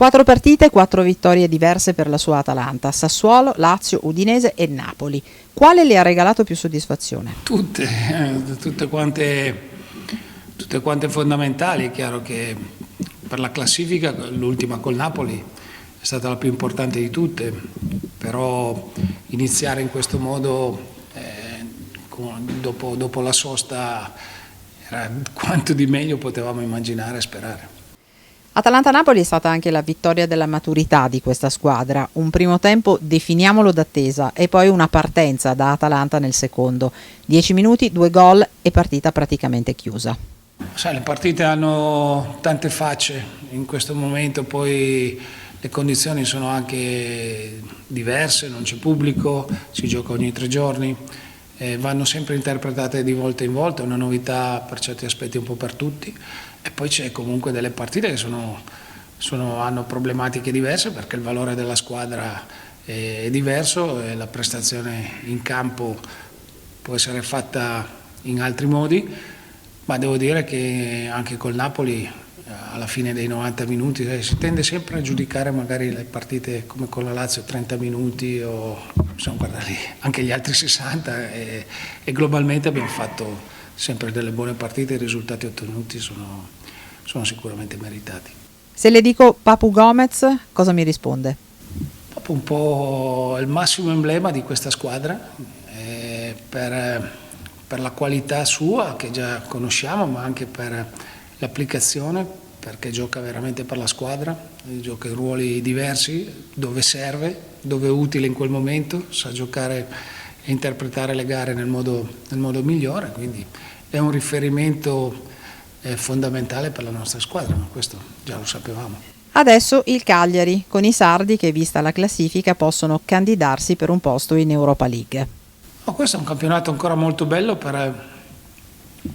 4 partite, 4 vittorie diverse per la sua Atalanta: Sassuolo, Lazio, Udinese e Napoli. Quale le ha regalato più soddisfazione? Tutte quante fondamentali. È chiaro che per la classifica l'ultima col Napoli è stata la più importante di tutte, però iniziare in questo modo dopo la sosta era quanto di meglio potevamo immaginare e sperare. Atalanta-Napoli è stata anche la vittoria della maturità di questa squadra, un primo tempo definiamolo d'attesa e poi una partenza da Atalanta nel secondo. 10 minuti, 2 gol e partita praticamente chiusa. Sai, le partite hanno tante facce, in questo momento poi le condizioni sono anche diverse, non c'è pubblico, si gioca ogni 3 giorni, vanno sempre interpretate di volta in volta, è una novità per certi aspetti un po' per tutti. E poi c'è comunque delle partite che hanno problematiche diverse perché il valore della squadra è diverso e la prestazione in campo può essere fatta in altri modi, ma devo dire che anche col Napoli alla fine dei 90 minuti si tende sempre a giudicare magari le partite come con la Lazio 30 minuti o insomma, anche gli altri 60 e globalmente abbiamo fatto sempre delle buone partite, i risultati ottenuti sono sicuramente meritati. Se le dico Papu Gomez, cosa mi risponde? Papu un po' il massimo emblema di questa squadra, per la qualità sua che già conosciamo, ma anche per l'applicazione, perché gioca veramente per la squadra, gioca in ruoli diversi, dove serve, dove è utile in quel momento, sa giocare e interpretare le gare nel modo migliore, quindi è un riferimento fondamentale per la nostra squadra, ma questo già lo sapevamo. Adesso il Cagliari, con i sardi che, vista la classifica, possono candidarsi per un posto in Europa League. Questo è un campionato ancora molto bello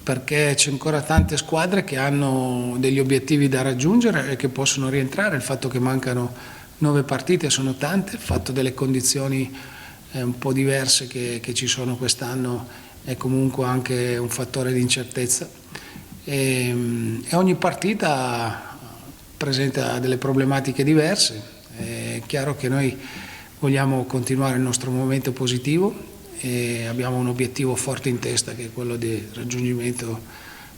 perché c'è ancora tante squadre che hanno degli obiettivi da raggiungere e che possono rientrare. Il fatto che mancano 9 partite sono tante, il fatto delle condizioni un po' diverse che ci sono quest'anno è comunque anche un fattore di incertezza e ogni partita presenta delle problematiche diverse. È chiaro che noi vogliamo continuare il nostro momento positivo e abbiamo un obiettivo forte in testa che è quello di raggiungimento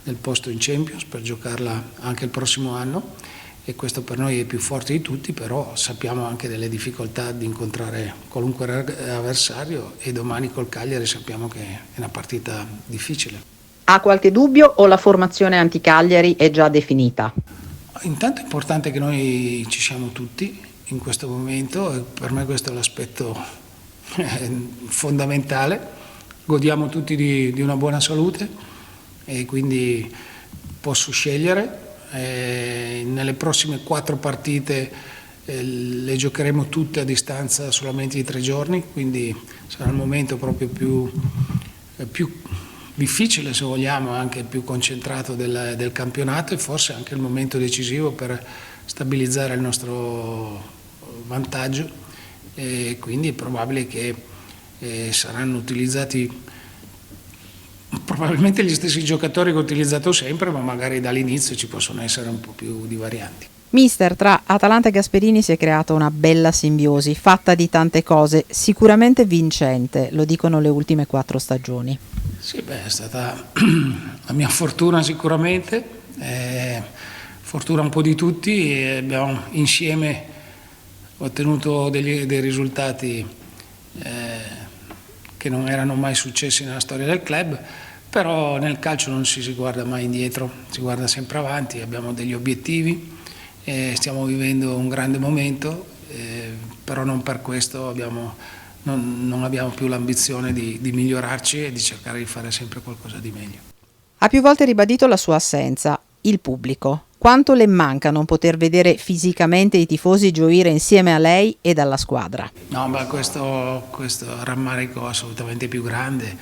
del posto in Champions per giocarla anche il prossimo anno e questo per noi è più forte di tutti, però sappiamo anche delle difficoltà di incontrare qualunque avversario e domani col Cagliari sappiamo che è una partita difficile. Ha qualche dubbio o la formazione anti-Cagliari è già definita? Intanto è importante che noi ci siamo tutti in questo momento e per me questo è l'aspetto fondamentale. Godiamo tutti di una buona salute e quindi posso scegliere. Nelle prossime 4 partite le giocheremo tutte a distanza solamente di 3 giorni, quindi sarà il momento proprio più difficile, se vogliamo, anche più concentrato del campionato e forse anche il momento decisivo per stabilizzare il nostro vantaggio e quindi è probabile che saranno utilizzati probabilmente gli stessi giocatori che ho utilizzato sempre, ma magari dall'inizio ci possono essere un po' più di varianti. Mister, tra Atalanta e Gasperini si è creata una bella simbiosi, fatta di tante cose, sicuramente vincente, lo dicono le ultime 4 stagioni. Sì, è stata la mia fortuna sicuramente, fortuna un po' di tutti e abbiamo insieme ottenuto dei risultati che non erano mai successi nella storia del club, però nel calcio non si guarda mai indietro, si guarda sempre avanti, abbiamo degli obiettivi, stiamo vivendo un grande momento, però non per questo non abbiamo più l'ambizione di migliorarci e di cercare di fare sempre qualcosa di meglio. Ha più volte ribadito la sua assenza, il pubblico. Quanto le manca non poter vedere fisicamente i tifosi gioire insieme a lei e alla squadra? No, ma questo rammarico assolutamente più grande.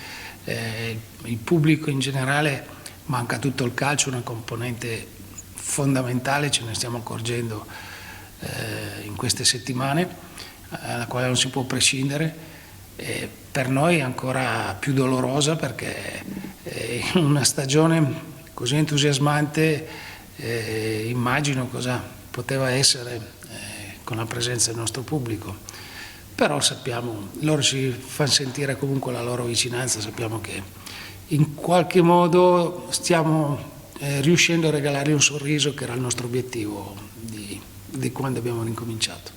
Il pubblico in generale manca tutto il calcio, una componente fondamentale, ce ne stiamo accorgendo in queste settimane, alla quale non si può prescindere. Per noi è ancora più dolorosa perché in una stagione così entusiasmante immagino cosa poteva essere con la presenza del nostro pubblico, però sappiamo, loro ci fanno sentire comunque la loro vicinanza, sappiamo che in qualche modo stiamo riuscendo a regalargli un sorriso, che era il nostro obiettivo di quando abbiamo ricominciato.